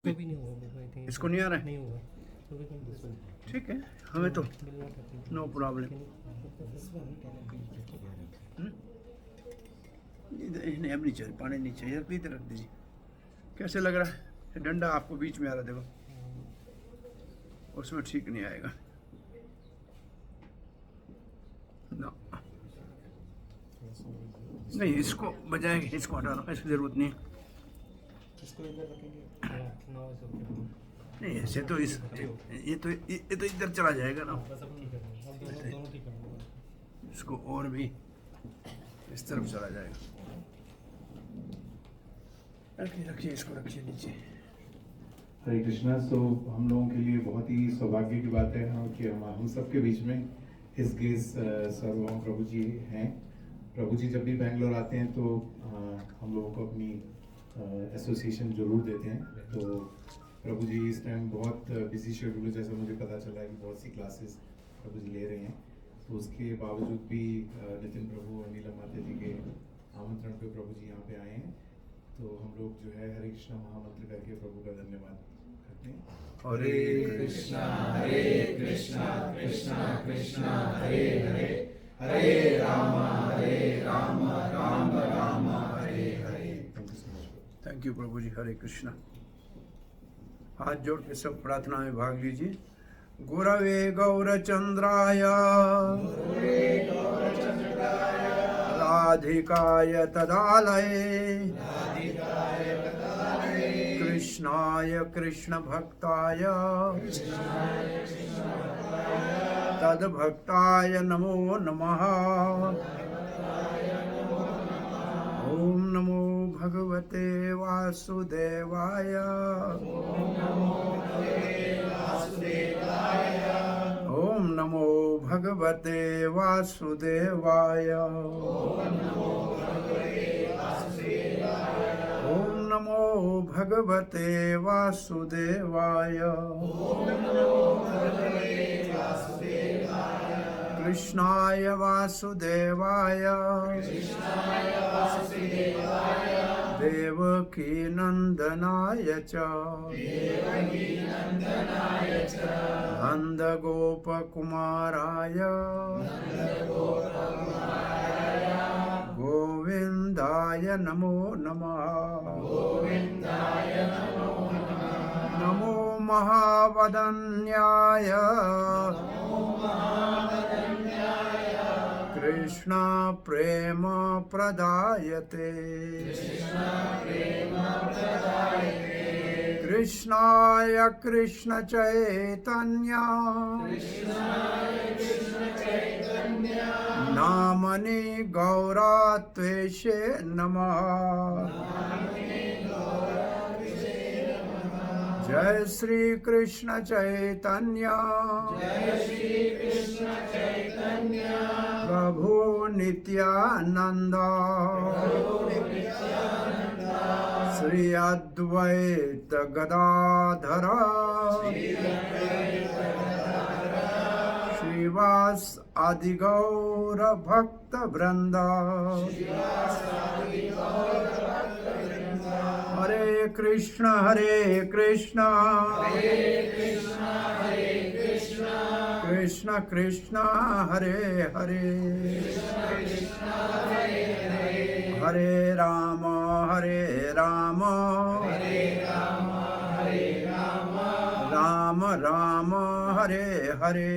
तो भी नहीं होगा, इसको नहीं आ रहा है? नहीं होगा तो भी नहीं। ठीक है, हमें तो नो प्रॉब्लम। इन्हें अब नहीं चाहिए, पानी नहीं चाहिए, इधर रख दीजिए। कैसे लग रहा है? डंडा आपको बीच में आ रहा है, देखो उसमें ठीक नहीं आएगा ना। नहीं, इसको बजाएंगे, इसको हटा दो, इसकी जरूरत नहीं है। इसको इधर रखेंगे। नहीं ऐसे तो इस ये तो इधर चला जाएगा ना। बस अब ठीक है, अब दोनों ठीक है। इसको और भी इस तरफ चला जाएगा। रखिए रखिए, इसको रखिए नीचे। हरे कृष्णा। तो हम लोगों के लिए बहुत ही सौभाग्य की बात है कि हम सबके बीच में इस गेस सर्वभौम प्रभु जी हैं। प्रभु जी जब भी बैंगलोर आते हैं तो हम लोगों को अपनी एसोसिएशन जरूर देते हैं। तो प्रभु जी इस टाइम बहुत बिजी शेड्यूल, जैसा मुझे पता चला है कि बहुत सी क्लासेस प्रभु जी ले रहे हैं, तो उसके बावजूद भी नितिन प्रभु और नीलम माता जी के आमंत्रण पे प्रभु जी यहाँ पे आए हैं। तो हम लोग जो है हरे कृष्णा महामंत्र करके प्रभु का धन्यवाद करते हैं। हरे कृष्णा कृष्णा कृष्णा हरे हरे, हरे राम राम राम हरे हरे। थैंक यू प्रभु जी। हरे कृष्णा। हाथ जोड़ के सब प्रार्थना में भाग लीजिए। गुरवे गौरचंद्राय राधिकाय तदालये कृष्णाय कृष्ण भक्ताय तद्भक्ताय नमो नमः। ओम नमो भगवते वासुदेवाय। ओम नमो भगवते वासुदेवाय। ओम नमो भगवते वासुदेवाय। कृष्णाय वासुदेवाय देवकी नंदनाय च नंद गोपकुमाराय गोविंदाय नमो नमः। नमो महावदन्याय कृष्ण प्रेम प्रदायते। कृष्णाय कृष्ण चैतन्य नामनि गौरात्वेषे नमः। जय श्री कृष्ण चैतन्य प्रभु नित्यानंद श्री अद्वैत गदाधर श्रीवास आदि गौर भक्त वृंद। हरे कृष्ण कृष्ण कृष्ण हरे हरे, हरे राम राम राम हरे हरे।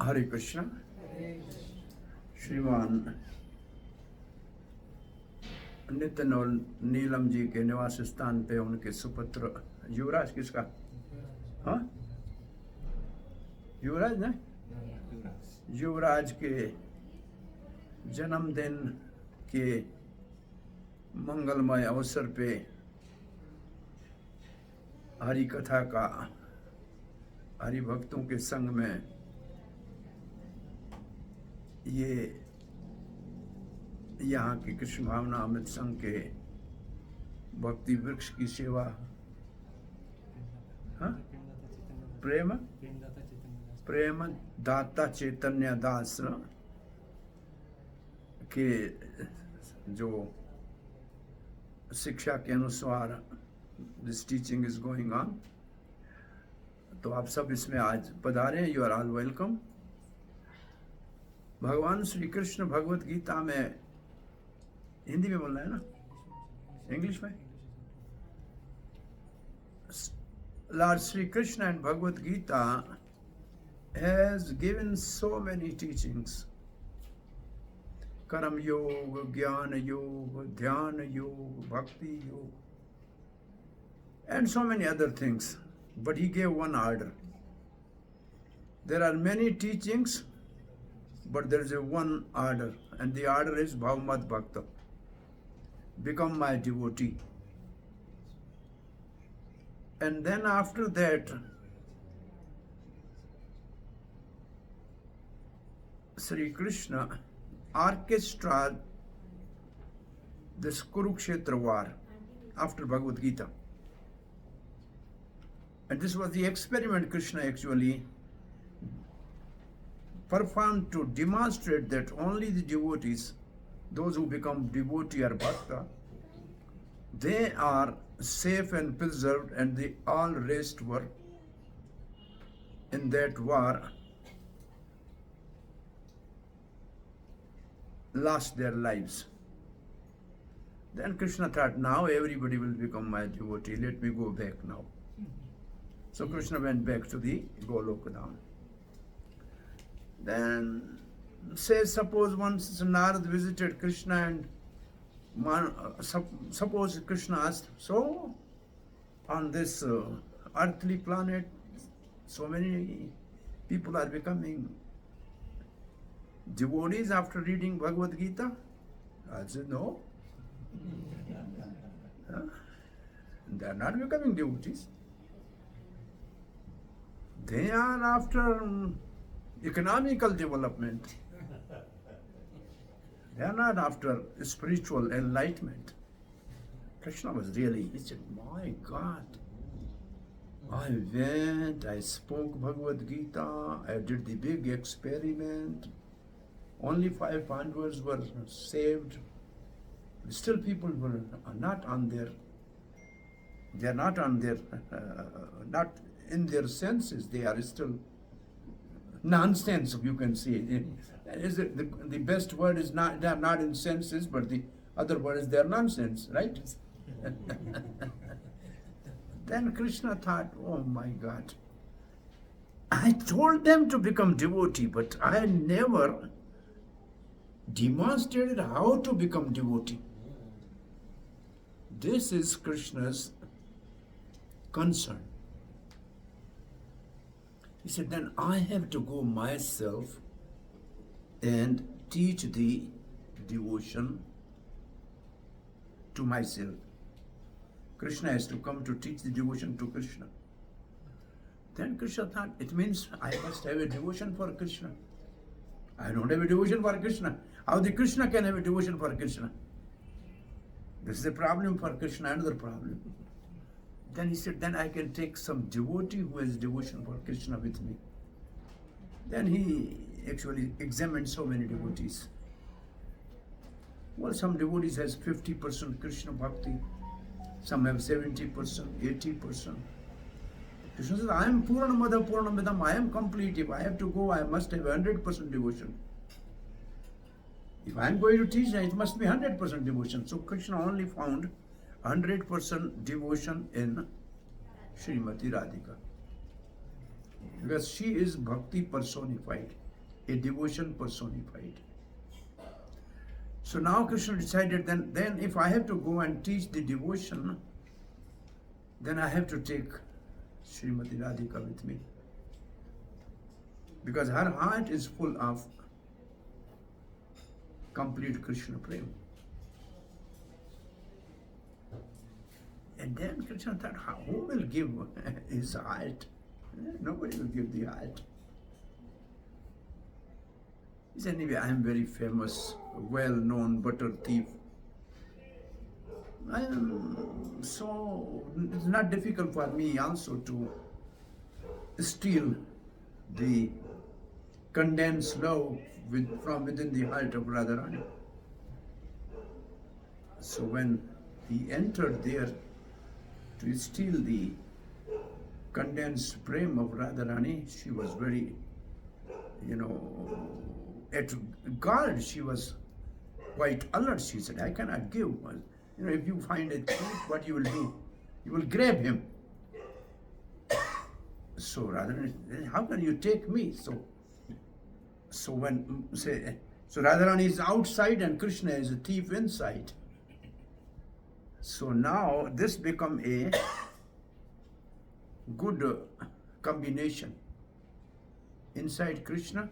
हरे कृष्ण। श्रीमान नितिन और नीलम जी के निवास स्थान पे उनके सुपुत्र युवराज, किसका? हाँ, युवराज ने युवराज के जन्मदिन के मंगलमय अवसर पे हरि कथा का हरि भक्तों के संग में ये यहाँ के कृष्ण भावना अमृत संघ के भक्ति वृक्ष की सेवा, हाँ, प्रेम दाता चैतन्य दास के जो शिक्षा के अनुसार this teaching is going on. तो आप सब इसमें आज पधारे, यू आर ऑल वेलकम। भगवान श्री कृष्ण भगवत गीता में, हिंदी में बोलना है ना, इंग्लिश में? Lord Sri Krishna and Bhagavad Gita has given so many teachings. Karam Yoga, Jnana Yoga, Dhyana Yoga, Bhakti Yoga, and so many other things. But he gave one order. There are many teachings, but there is a one order, and the order is Bhavmat Bhakta. Become my devotee. And then after that, Sri Krishna orchestrated this Kurukshetra war after Bhagavad Gita. And this was the experiment Krishna actually performed to demonstrate that only the devotees, those who become devotee or bhakta, they are safe and preserved, and the all rest were in that war lost their lives. Then Krishna thought, now everybody will become my devotee, let me go back now. So Krishna went back to the Golokadam. Then say suppose once Narad visited Krishna and suppose Krishna asked, so on this earthly planet so many people are becoming devotees after reading Bhagavad Gita? I said, no. They are not becoming devotees. They are after economical development. They are not after spiritual enlightenment. Krishna was really, he said, my God, I went, I spoke Bhagavad Gita, I did the big experiment, only 5 Pandavas were saved. Still people were not on their, they are not on their, not in their senses, they are still nonsense, you can say. Is it the best word is not, they are not in senses, but the other word is they are nonsense, right? Then Krishna thought, oh my God, I told them to become devotee, but I never demonstrated how to become devotee. This is Krishna's concern. He said, then I have to go myself and teach the devotion to myself. Krishna has to come to teach the devotion to Krishna. Then Krishna thought, it means I must have a devotion for Krishna. I don't have a devotion for Krishna. How the Krishna can have a devotion for Krishna? This is a problem for Krishna, another problem. Then he said, then I can take some devotee who has devotion for Krishna with me. Then he actually examined so many devotees. Well, some devotees has 50% Krishna bhakti, some have 70%, 80%. Krishna says, I am Purnamada Purnamidam, I am complete. If I have to go, I must have 100% devotion. If I am going to teach, it must be 100% devotion. So Krishna only found 100% devotion in Srimati Radhika. Because she is bhakti personified, a devotion personified. So now Krishna decided, then if I have to go and teach the devotion, then I have to take Srimati Radhika with me. Because her heart is full of complete Krishna prema. And then Krishna thought, who will give his heart? Nobody will give the heart. He said, anyway, I am very famous, well-known butter thief. So it's not difficult for me also to steal the condensed love from within the heart of Radharani. So when he entered there to steal the condensed prem of Radharani. She was very, at guard. She was quite alert. She said, I cannot give. If you find a thief, what you will do? You will grab him. So Radharani said, how can you take me? So Radharani is outside and Krishna is a thief inside. So now this become a good combination. Inside Krishna,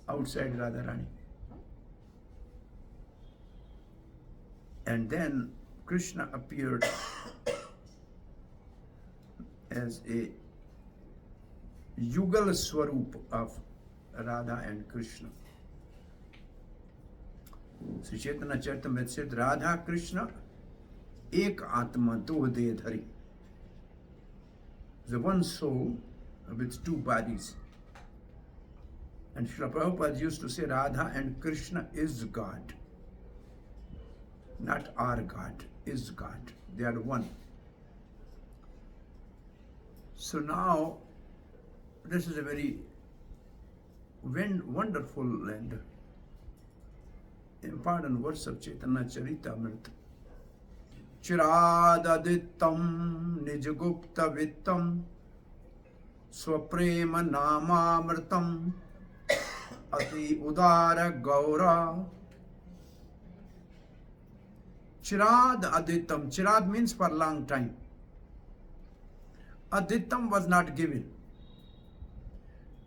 outside Radharani. And then Krishna appeared as a Yugal Swarup of Radha and Krishna. Sri Chaitanya Charitaamrita said, Radha Krishna ek atma do de dhari. The one soul with two bodies. And Srila Prabhupada used to say Radha and Krishna is God. Not our God, is God. They are one. So now, this is a very wonderful and important verse of Chaitanya Charitaamrita. Chiradadittam nijagupta vittam swaprema namamritam ati udara gaura. Chirad adittam. Chirad means for long time. Adittam was not given.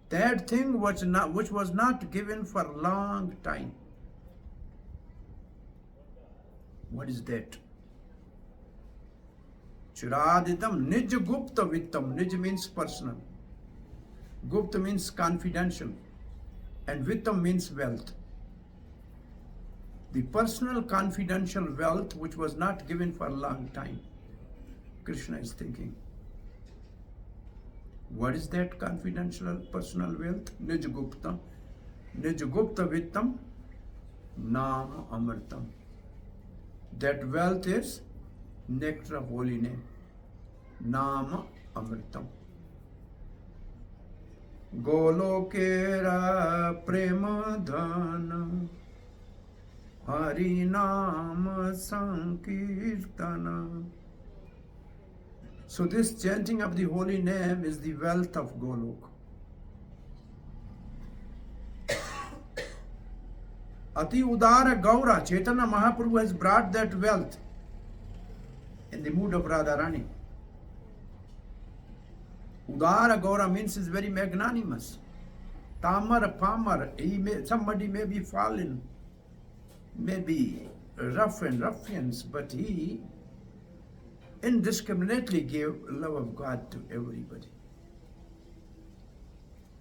That thing which was not given for long time. What is that? Chiraditam nij gupta vittam. Nij means personal. Gupta means confidential. And vittam means wealth. The personal confidential wealth which was not given for a long time. Krishna is thinking. What is that confidential personal wealth? Nij gupta. Nij gupta vittam nama amritam. That wealth is nectar of holy name. Nama amritam. Golokera prema dhana Hari Nama Sankirtana. So this chanting of the holy name is the wealth of Golok. Ati Udara Gaura, Chaitanya Mahaprabhu has brought that wealth in the mood of Radharani. Udara Gaura means is very magnanimous. Tamar, Pamar, somebody may be fallen, may be rough and ruffians, but he indiscriminately gave love of God to everybody.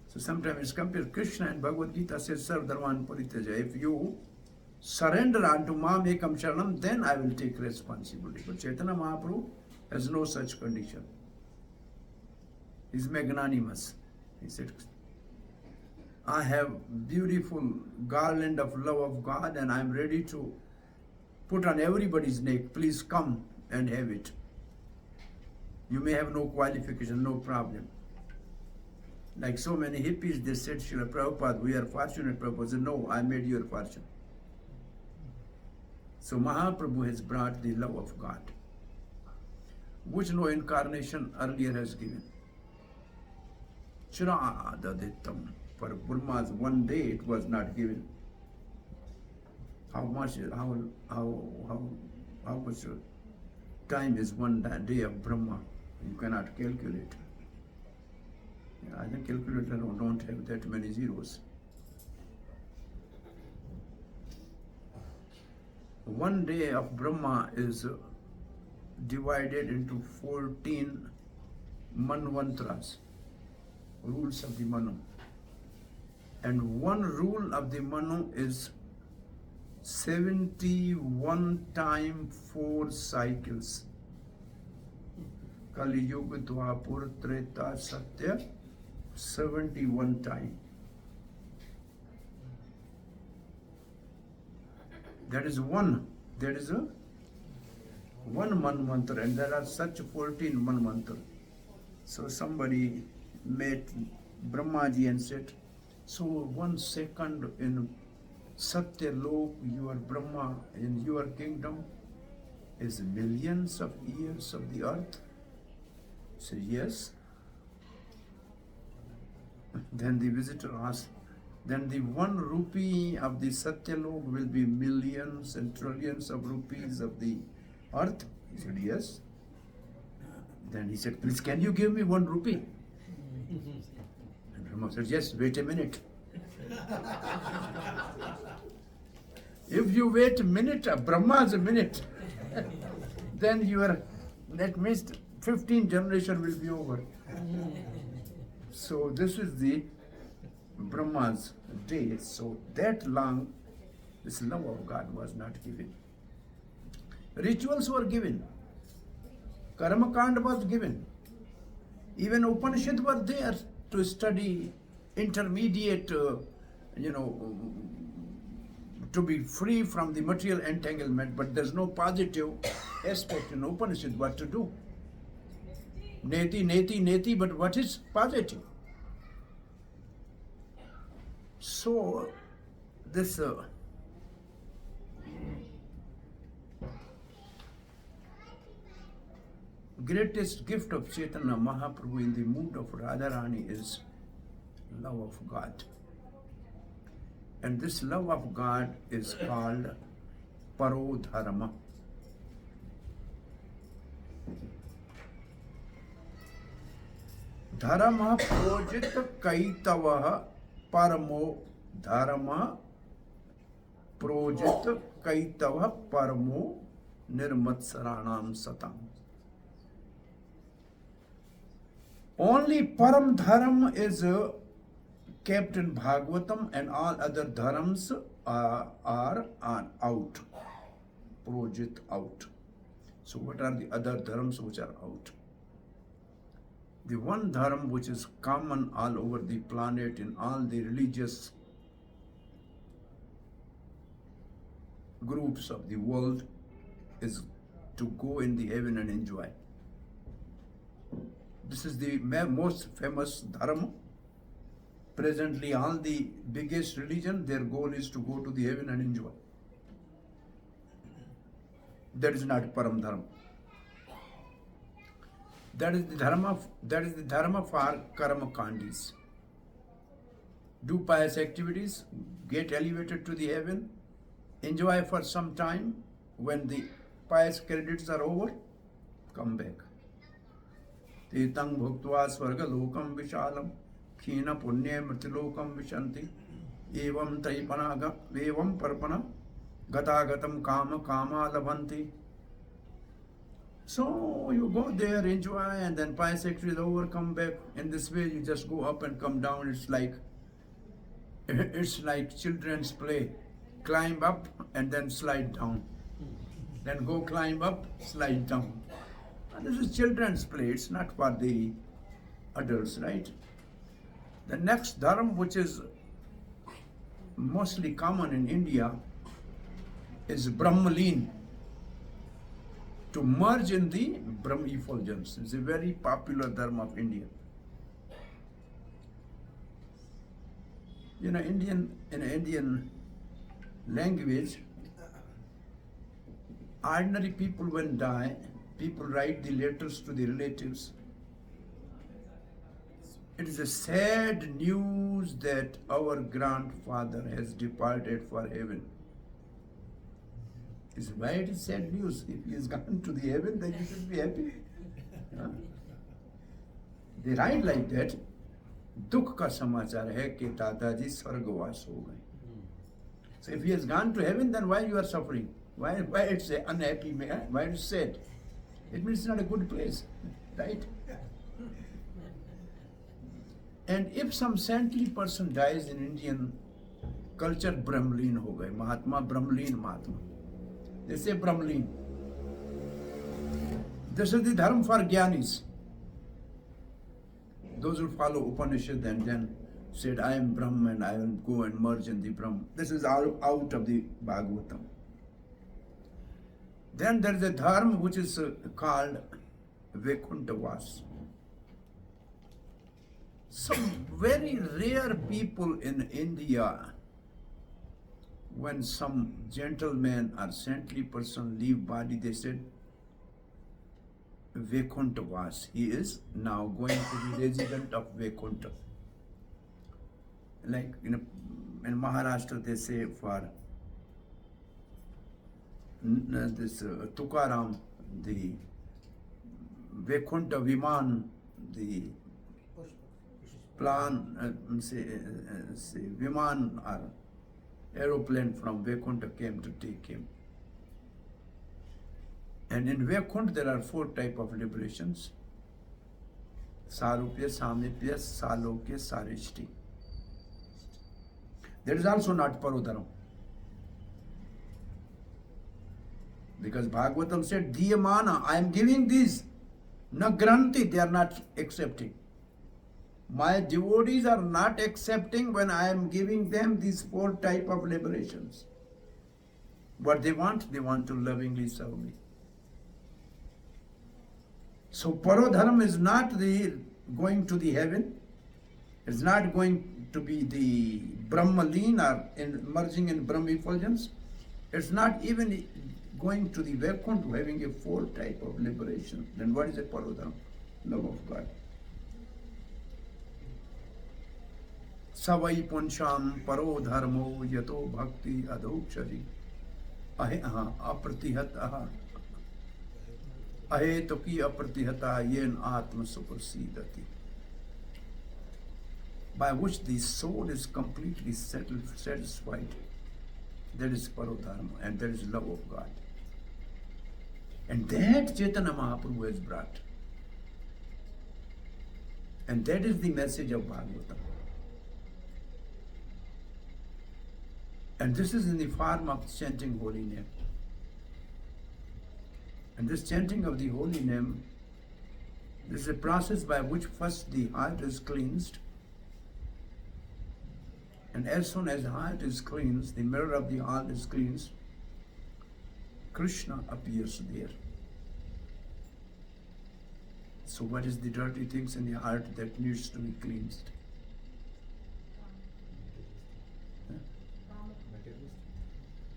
So sometimes it's compared. Krishna and Bhagwat Gita says, Sarv Dharman Paritaja. If you surrender unto Mam Ekam Sharanam, then I will take responsibility. But Chaitanya Mahaprabhu has no such condition. He's magnanimous. He said, I have beautiful garland of love of God and I'm ready to put on everybody's neck. Please come and have it. You may have no qualification, no problem. Like so many hippies, they said, Srila Prabhupada, we are fortunate. Prabhupada said, no, I made your fortune. So Mahaprabhu has brought the love of God, which no incarnation earlier has given. Chiradadittam. For Brahma's one day it was not given. How much time is one day of Brahma? You cannot calculate. I think calculator don't have that many zeros. One day of Brahma is divided into 14 manvantras, rules of the Manu. And one rule of the Manu is 71 times 4 cycles. Kali Yuga, Dwapur, Treta, Satya, 71 times. That is one. That is a one manvantar, and there are such 14 manvantar. So somebody met Brahmaji and said, so 1 second in Satya Lok, your Brahma in your kingdom is millions of years of the earth? He said, yes. Then the visitor asked, then the 1 rupee of the Satya Lok will be millions and trillions of rupees of the earth? He said, yes. Then he said, please, can you give me 1 rupee? And Brahma said, yes, wait a minute. If you wait a minute, Brahma's a minute, then that means 15 generation will be over. So this is the Brahma's day. So that long, this love of God was not given. Rituals were given. Karma Kand was given. Even Upanishad were there to study intermediate, to be free from the material entanglement, but there's no positive aspect in Upanishad what to do. Neti, neti, neti, but what is positive? So, this greatest gift of Chaitanya Mahaprabhu in the mood of Radharani is love of God. And this love of God is called Parodharma. Dharma projit kaitavah paramo dharma projit kaitavah paramo nirmatsaranam satam. Only Param Dharam is kept in Bhagwatam, and all other dharams are out. Projit out. So what are the other dharams which are out? The one dharam which is common all over the planet in all the religious groups of the world is to go in the heaven and enjoy. This is the most famous dharma. Presently, all the biggest religion, their goal is to go to the heaven and enjoy. That is not Param Dharma. That is the dharma for karma kandis. Do pious activities, get elevated to the heaven, enjoy for some time. When the pious credits are over, come back. Tetang bhuktva swarga lokam vishalam khina punya mritilokam vishanti evam taipanaga evam parpana gatagatam kama kama labhanti. So you go there, enjoy, and then pious activity is over, come back. In this way you just go up and come down. It's like children's play. Climb up and then slide down. Then go climb up, slide down. And this is children's play, it's not for the adults, right? The next dharma, which is mostly common in India, is Brahmalin. To merge in the Brahm effulgence. It's a very popular dharma of India. In Indian language, ordinary people when die, people write the letters to the relatives. It is a sad news that our grandfather has departed for heaven. Why it is sad news? If he has gone to the heaven, then you should be happy. Huh? They write like that. दुख का समाचार है कि दादाजी स्वर्गवास हो गए. So if he has gone to heaven, then why you are suffering? Why it's an unhappy man? Why it's sad? It means it's not a good place, right? And if some saintly person dies in Indian culture, Brahmlin ho gaye. Mahatma, Brahmlin Mahatma. They say Brahmlin. This is the dharma for Gyanis. Those who follow Upanishad and then said, I am Brahma and I will go and merge in the Brahma. This is out of the Bhagwatam. Then there is a dharma which is called Vaikunthavas. Some very rare people in India, when some gentleman or saintly person leave body, they said, Vaikunthavas. He is now going to be resident of Vaikuntha. Like in Maharashtra, they say for this Tukaram, the Vaikuntha Viman, the plan, say Viman or aeroplane from Vaikuntha came to take him. And in Vaikuntha there are 4 types of liberations: Sarupya, Samipya, Salokya, Sarishti. That is also not Parodharam. Because Bhagwatam said, Diyamana, I am giving these. Na granti, they are not accepting. My devotees are not accepting when I am giving them these 4 types of liberations. What they want to lovingly serve me. So Parodharam is not the going to the heaven. It's not going to be the Brahmalin or merging in Brahma effulgence. It's not even going to the Vaikuntha, having a 4 type of liberation. Then what is a Parodharam? Love of God. Savai punsham parodharmo yato bhakti adokshari ahe apratihat ahe toki apratihata yen atma suprasidati. By which the soul is completely satisfied. That is Parodharma, and that is love of God. And that Chaitanya Mahaprabhu has brought. And that is the message of Bhagwatam. And this is in the form of chanting holy name. And this chanting of the holy name, this is a process by which first the heart is cleansed. And as soon as the heart is cleansed, the mirror of the heart is cleansed, Krishna appears there. So what is the dirty things in the heart that needs to be cleansed?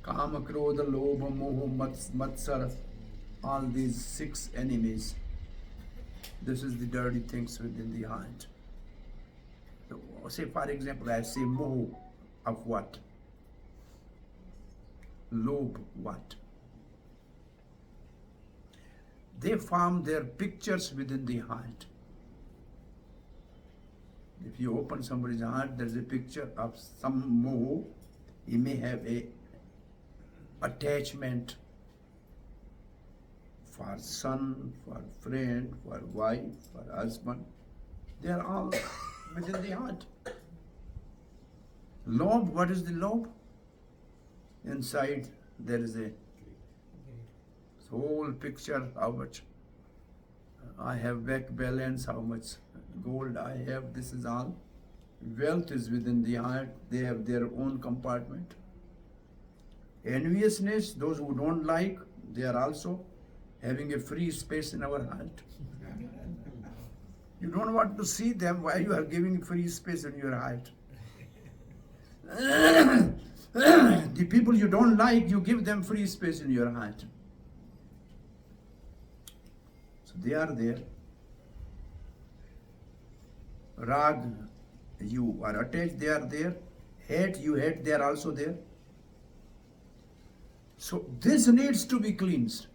Kama, Krodha, Lobha, Moha, Matsara, all these 6 enemies. This is the dirty things within the heart. So, say for example, I say Moha of what? Lobh what? They form their pictures within the heart. If you open somebody's heart, there's a picture of some moha. He may have a attachment for son, for friend, for wife, for husband. They are all within the heart. Lobh, what is the lobh? Inside there is a whole picture, how much I have bank balance, how much gold I have, this is all. Wealth is within the heart, they have their own compartment. Enviousness, those who don't like, they are also having a free space in our heart. You don't want to see them, why you are giving free space in your heart? The people you don't like, you give them free space in your heart. So they are there. Rag, you are attached, they are there. Hate, you hate, they are also there. So this needs to be cleansed.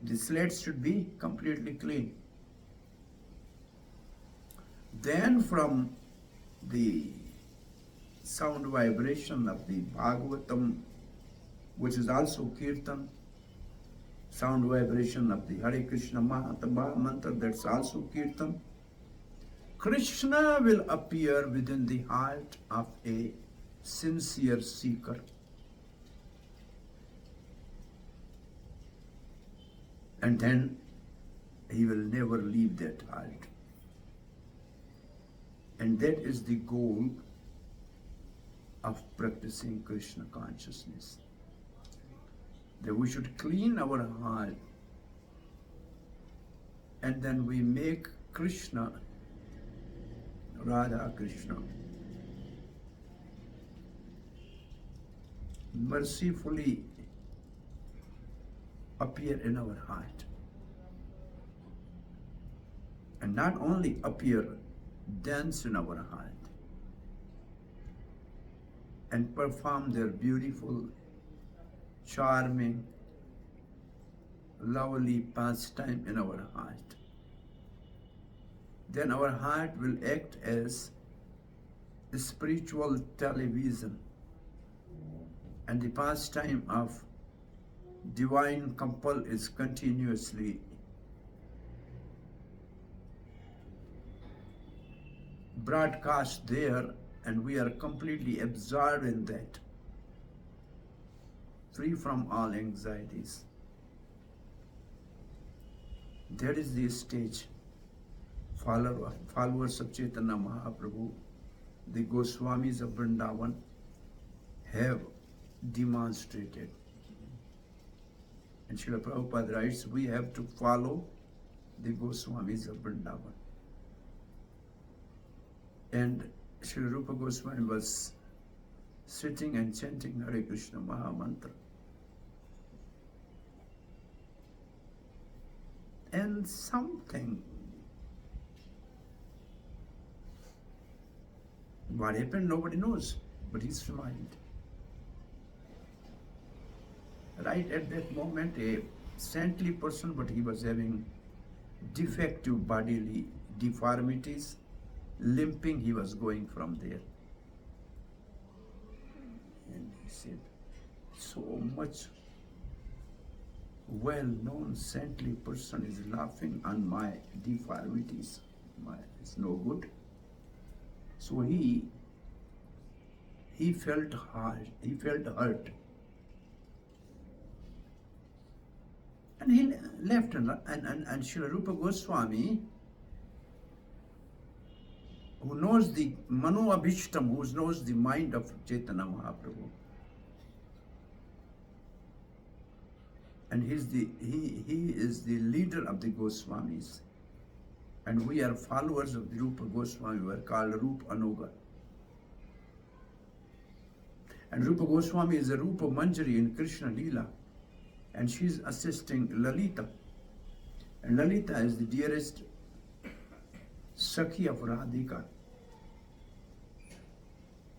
The slate should be completely clean. Then from the sound vibration of the Bhagwatam, which is also Kirtan, sound vibration of the Hare Krishna mantra, that's also Kirtan. Krishna will appear within the heart of a sincere seeker. And then he will never leave that heart. And that is the goal of practicing Krishna consciousness. that we should clean our heart, and then we make Krishna, Radha Krishna, mercifully appear in our heart. And not only appear, dance in our heart and perform their beautiful, charming, lovely pastime in our heart. Then our heart will act as a spiritual television, and the pastime of divine couple is continuously broadcast there, and we are completely absorbed in that, free from all anxieties. That is the stage followers of Chaitanya Mahaprabhu, the Goswamis of Vrindavan, have demonstrated. And Srila Prabhupada writes, we have to follow the Goswamis of Vrindavan. And Srila Rupa Goswami was sitting and chanting Hare Krishna Maha Mantra. And something, what happened, nobody knows, but he smiled. Right at that moment, a saintly person, but he was having defective bodily deformities, limping, he was going from there. And he said, so much well-known saintly person is laughing on my deformities. It's no good. So he felt hurt. And he left, and Srila Rupa Goswami, who knows the Mano Abhishtam, who knows the mind of Chaitanya Mahaprabhu, and he is the leader of the Goswamis, and we are followers of the Rupa Goswami. We are called Rupa Anuga. And Rupa Goswami is a Rupa Manjari in Krishna Leela, and she is assisting Lalita. And Lalita is the dearest Sakhi of Radhika.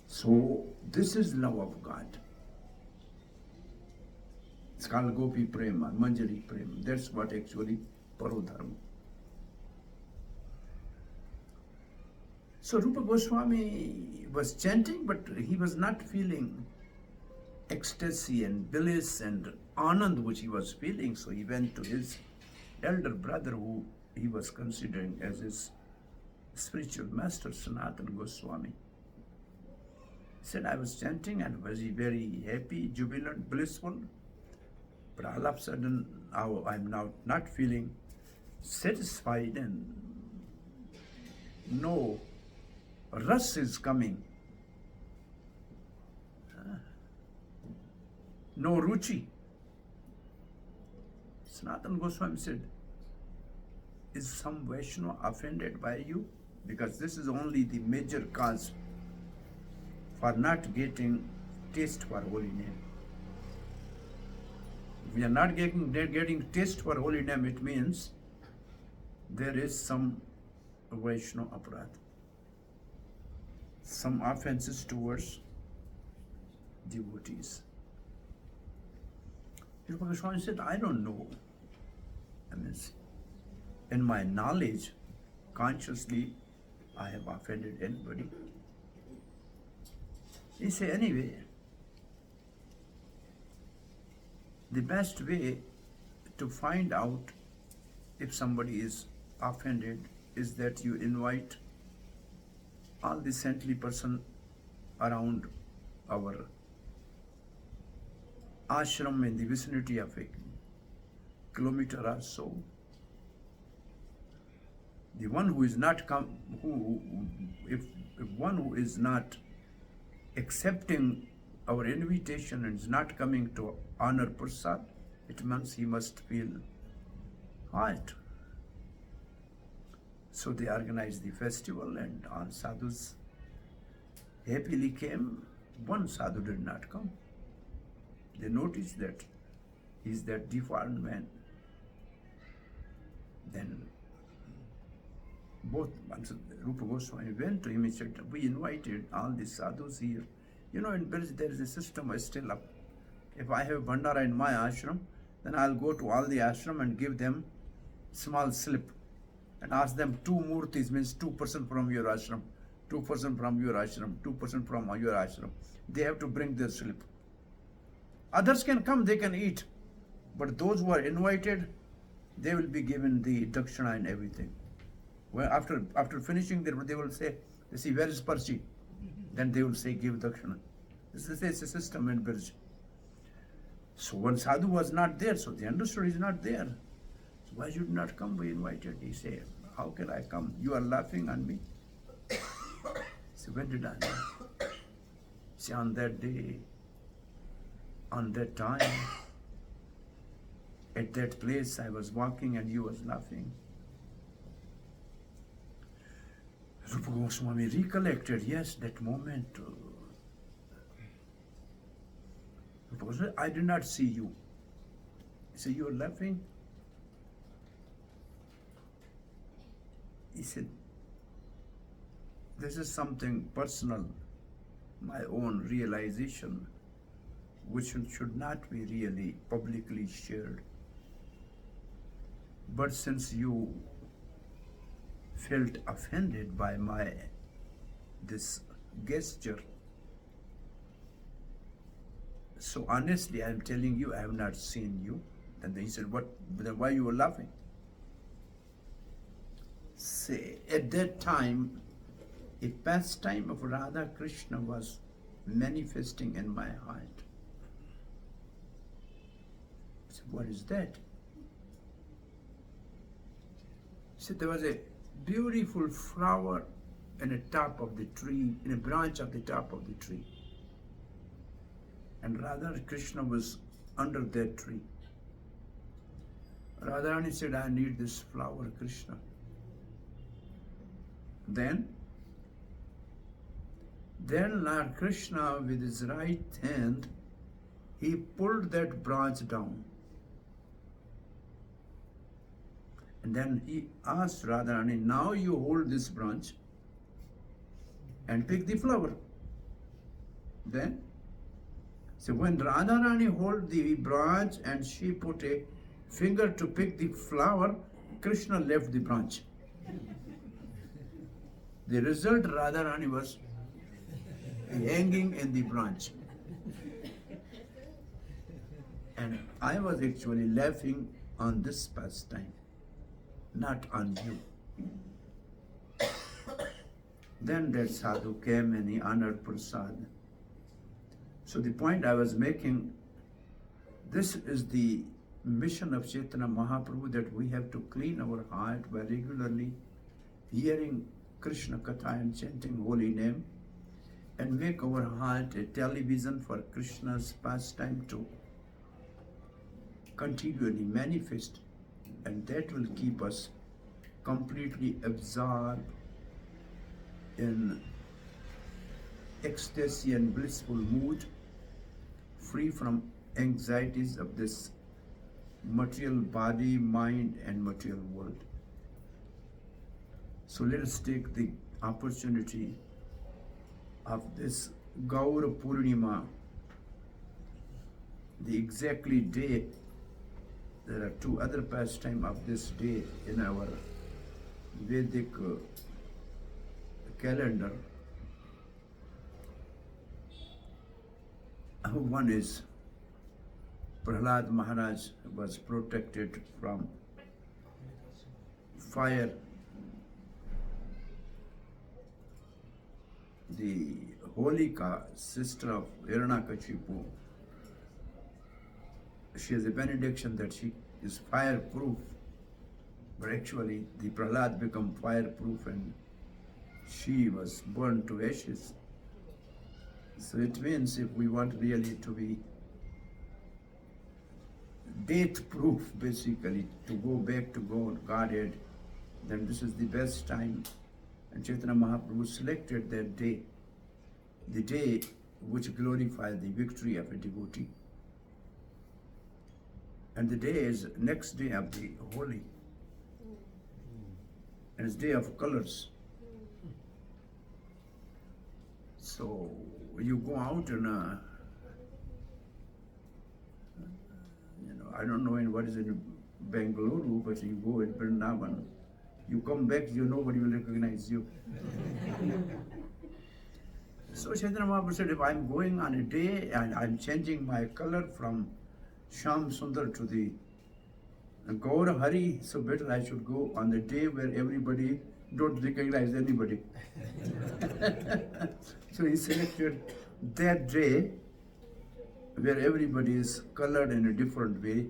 So this is love of God. It's called Gopi Prema, Manjari Prema. That's what actually Parodharma. So Rupa Goswami was chanting, but he was not feeling ecstasy and bliss and anand which he was feeling. So he went to his elder brother, who he was considering as his spiritual master, Sanatana Goswami. He said, I was chanting and was very happy, jubilant, blissful, but all of a sudden I'm now not feeling satisfied, and no ras is coming, no ruchi. Sanatana Goswami said, is some Vaishnava offended by you? Because this is only the major cause for not getting taste for holy name. If we are not getting taste for holy name, it means there is some Vaishnava aparadha, some offenses towards devotees. Rupa Goswami said, I don't know. I mean, in my knowledge, consciously, I have offended anybody. He said, anyway, the best way to find out if somebody is offended is that you invite all the saintly person around our ashram in the vicinity of a kilometer or so. The one who is not if one who is not accepting our invitation and is not coming to honor prasad, it means he must feel hot. So they organized the festival and all sadhus happily came. One sadhu did not come. They noticed that he's that defiled man. Then both Rupa Goswami went to him and said, we invited all the sadhus here. You know, in Brij there is a system still up. If I have Bhandara in my ashram, then I'll go to all the ashram and give them small slip and ask them 2 murtis, means 2% from your ashram, 2% from your ashram, 2% from your ashram. They have to bring their slip. Others can come, they can eat. But those who are invited, they will be given the dakshina and everything. Well, after finishing, they will say, see, where is Parsi? Then they will say, give dakshina. This is a system in Brij. So one sadhu was not there, so they understood he's not there. So why should not come? We invited. He said, how can I come? You are laughing on me. So when did I know? See, on that day, on that time, at that place I was walking and you was laughing. Rupa Goswami recollected, yes, that moment. Rupa Goswami, I did not see you. He said, you are laughing? He said, this is something personal, my own realization, which should not be really publicly shared. But since you felt offended by this gesture, so honestly I am telling you, I have not seen you. And then he said, what? Then why you were laughing? Say, at that time, a pastime of Radha Krishna was manifesting in my heart. I said, what is that? He said, there was a beautiful flower in the top of the tree, in a branch of the top of the tree. And Radha Krishna was under that tree. Radharani said, I need this flower, Krishna. Then Lord Krishna, with his right hand, he pulled that branch down. And then he asked Radharani, now you hold this branch and pick the flower. Then, so when Radharani held the branch and she put a finger to pick the flower, Krishna left the branch. The result, Radharani was hanging in the branch. And I was actually laughing on this pastime, not on you. Then that sadhu came and he honored Prasad. So the point I was making, this is the mission of Chaitanya Mahaprabhu, that we have to clean our heart by regularly hearing Krishna Katha and chanting holy name, and make our heart a television for Krishna's pastime to continually manifest, and that will keep us completely absorbed in ecstasy and blissful mood, free from anxieties of this material body, mind, and material world. So let us take the opportunity of this Gaur Purnima, the exactly day. There are 2 other pastimes of this day in our Vedic calendar. One is Prahlad Maharaj was protected from fire. The Holika, sister of Hiranyakashipu, she has a benediction that she is fireproof, but actually the Prahlad became fireproof and she was burned to ashes. So it means if we want really to be death proof basically to go back to Godhead, then this is the best time. And Chaitanya Mahaprabhu selected that day, the day which glorifies the victory of a devotee. And the day is next day of the Holi. And it's day of colors. So you go out and I don't know what is in Banglore, but you go in Vrindavan, you come back, nobody will recognize you. So Chaitanya Mahaprabhu said, if I'm going on a day and I'm changing my color from Shyam Sundar to the GaurHari, so better I should go on the day where everybody don't recognize anybody. So he selected that day where everybody is colored in a different way.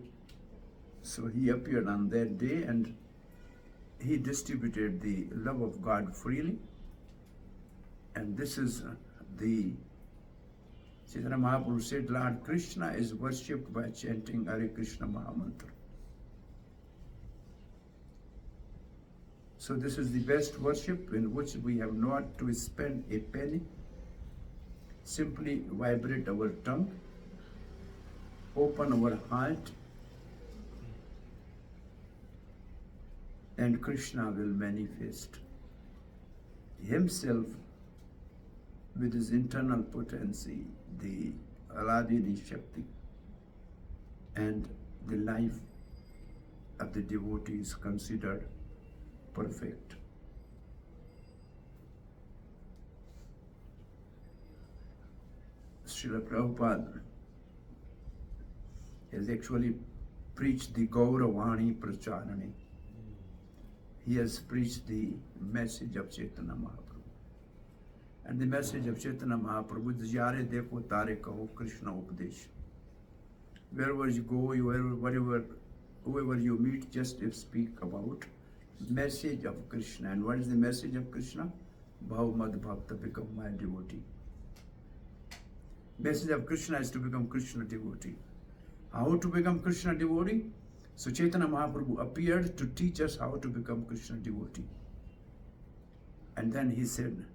So he appeared on that day and he distributed the love of God freely. And this is the Chaitanya Mahaprabhu said, Lord Krishna is worshipped by chanting Hare Krishna Mahamantra. So this is the best worship in which we have not to spend a penny. Simply vibrate our tongue, open our heart, and Krishna will manifest himself with his internal potency, the Aladini Shakti, and the life of the devotee is considered perfect. Srila Prabhupada has actually preached the Gauravani Pracharani. He has preached the message of Chaitanya Mahaprabhu. And the message of Chaitanya Mahaprabhu is Yare Dekho Tare Kaho Krishna Upadesh. Wherever you go, whoever you meet, just speak about message of Krishna. And what is the message of Krishna? Bhav Mad Bhakta, become my devotee. Message of Krishna is to become Krishna devotee. How to become Krishna devotee? So Chaitanya Mahaprabhu appeared to teach us how to become Krishna devotee. And then he said,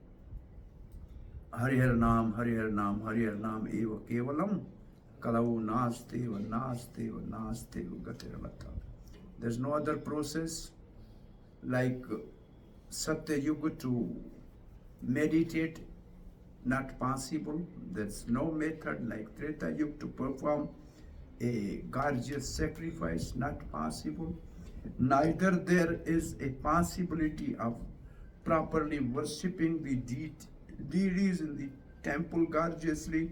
Hari Har Nam, Hari Har Nam, Hari Har Nam eva kevalam, kalau nasteva, nasteva, nasteva gatiralata. There's no other process like Satya Yuga to meditate, not possible. There's no method like Treta Yuga to perform a gorgeous sacrifice, not possible. Neither there is a possibility of properly worshipping the deities in the temple gorgeously.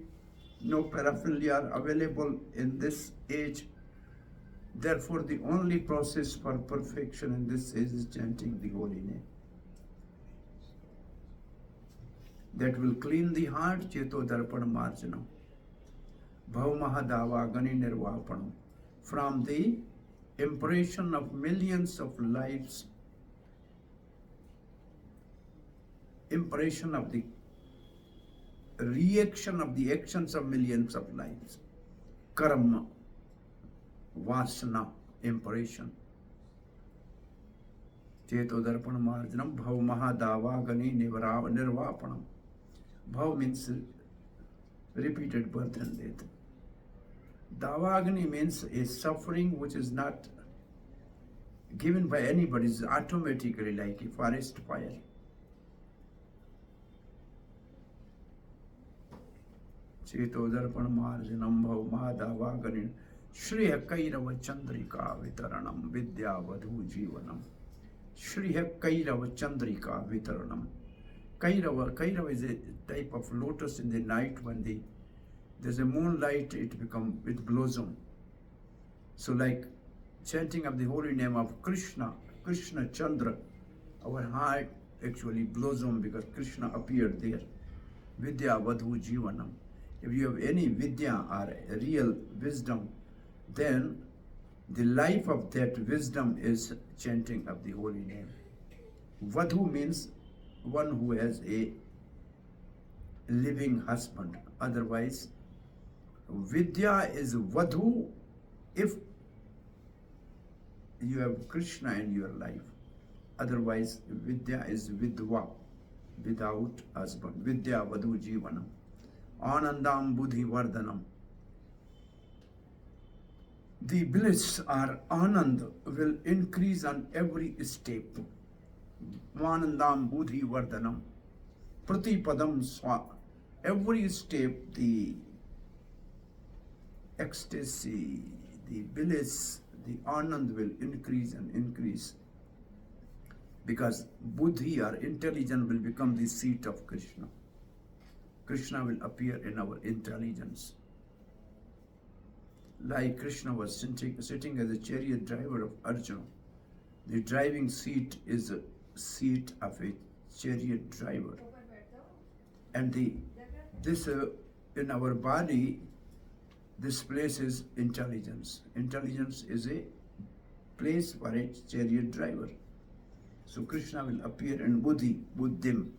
No paraphernalia are available in this age. Therefore, the only process for perfection in this age is chanting the holy name. That will clean the heart, Cheto Darpan Marjanam. Bhav Mahadava Gani Nirvapanam. From the impression of millions of lives, impression of the reaction of the actions of millions of lives, karma, vasana, impression. Cheto Darpan Marjanam, Bhav Mahadava Gani Nirvapanam. Bhav means repeated birth and death. Davagni means a suffering which is not given by anybody, it's automatically like a forest fire. Cheto Darpan Marjanam Bhav Mahadavagani Shriya Kairava Chandrika Vitaranam Vidya Vadhu Jivanam. Shriya Kairava Chandrika Vitaranam. Kairava is a type of lotus in the night when there's a moonlight, it blossom. So like chanting of the holy name of Krishna Chandra, our heart actually blossom because Krishna appeared there. Vidya Vadhu Jivanam. If you have any vidya or real wisdom, then the life of that wisdom is chanting of the holy name. Vadhu means one who has a living husband. Otherwise, Vidya is Vadhu if you have Krishna in your life. Otherwise, Vidya is Vidva, without husband. Vidya Vadu Jivanam. Anandam Buddhi Vardhanam. The bliss or Anand will increase on every step. Anandam Buddhi Vardhanam. Pratipadam Swa. Every step, the ecstasy, the bliss, the Anand will increase and increase. Because Buddhi or intelligence will become the seat of Krishna. Krishna will appear in our intelligence. Like Krishna was sitting as a chariot driver of Arjuna. The driving seat is a seat of a chariot driver. And this in our body, this place is intelligence. Intelligence is a place for a chariot driver. So Krishna will appear in Buddhi, Buddhim,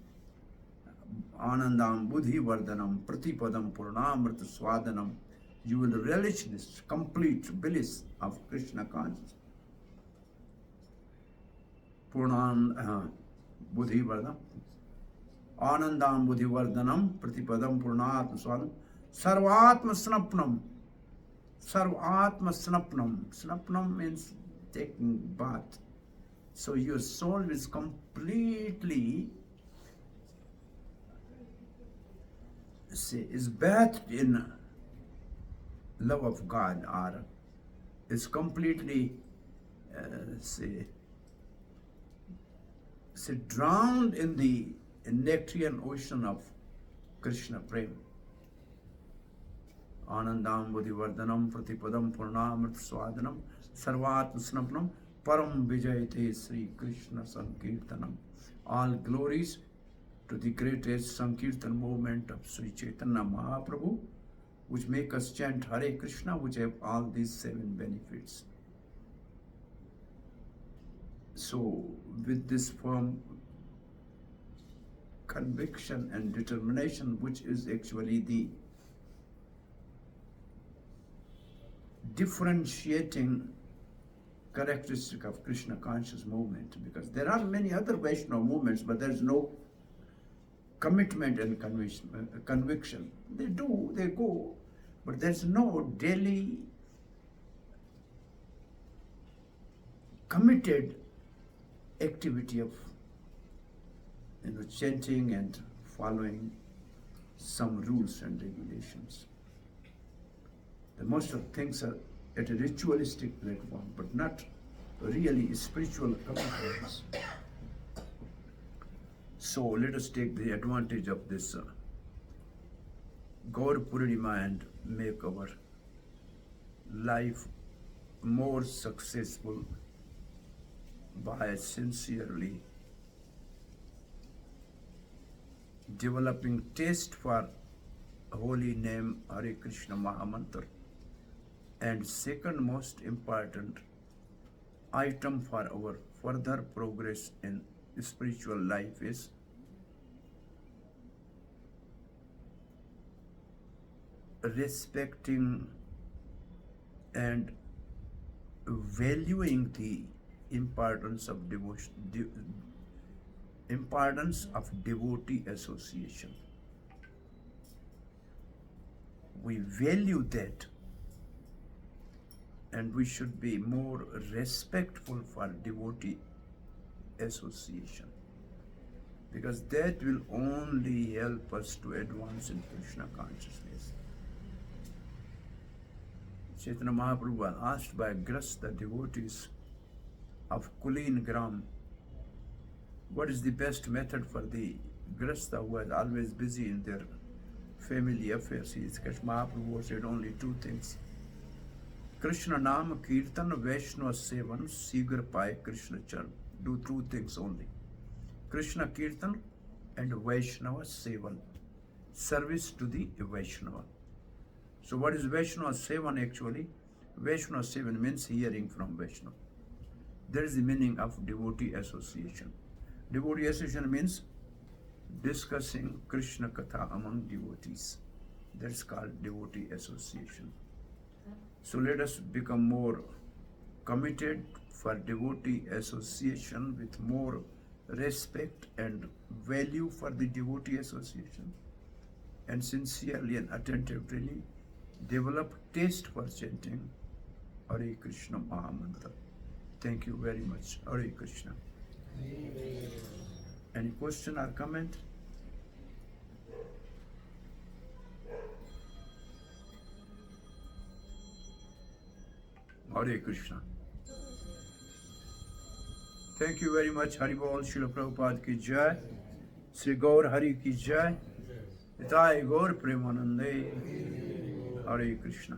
Anandam, Buddhi Vardhanam, Pratipadam, Purnamrita Swadanam. You will relish this complete bliss of Krishna consciousness. Purnam, Buddhi Vardhanam, Anandam, Buddhi Vardhanam, Pratipadam, Purnatma Swadanam, Sarvatma Snapnam. Sarvatma Snapnam. Snapnam means taking bath. So your soul is completely is bathed in love of God, or is completely drowned in the nectarian ocean of Krishna Prem. Anandam Buddhivardhanam Pratipadam Purnamrita Swadanam Sarvatma Snapnam Param Vijayate Sri Krishna Sankirtanam. All glories to the greatest Sankirtan movement of Sri Chaitanya Mahaprabhu, which make us chant Hare Krishna, which have all these 7 benefits. So, with this firm conviction and determination, which is actually the differentiating characteristic of Krishna conscious movement, because there are many other Vaishnava movements, but there is no commitment and conviction. They go, but there's no daily committed activity of chanting and following some rules and regulations. The most of things are at a ritualistic platform, but not really spiritual commitments. So let us take the advantage of this Gaur Purnima and make our life more successful by sincerely developing taste for holy name Hare Krishna Mahamantra. And second most important item for our further progress in spiritual life is respecting and valuing the importance of devotee association. We value that, and we should be more respectful for devotee association, because that will only help us to advance in Krishna consciousness. Chaitanya Mahaprabhu was asked by Grasta devotees of Kulin Gram, what is the best method for the Grasta who is always busy in their family affairs? Krishna Mahaprabhu said only 2 things. Krishna Nam Kirtan Vaishnava Sevan Sigar Pai Krishna Charan. Do 2 things only. Krishna Kirtan and Vaishnava Sevan. Service to the Vaishnava. So what is Vaishnava Sevan actually? Vaishnava Sevan means hearing from Vaishnava. That is the meaning of devotee association. Devotee association means discussing Krishna Katha among devotees. That's called devotee association. So let us become more committed for devotee association with more respect and value for the devotee association, and sincerely and attentively develop taste for chanting Hare Krishna Mahamantra. Thank you very much. Hare Krishna. Any question or comment? Hare Krishna. Thank you very much. Hari Bol, Srila Prabhupada ki jai. Sri GaurHari ki jai. Nitai Gaur Premanande. Hare Krishna.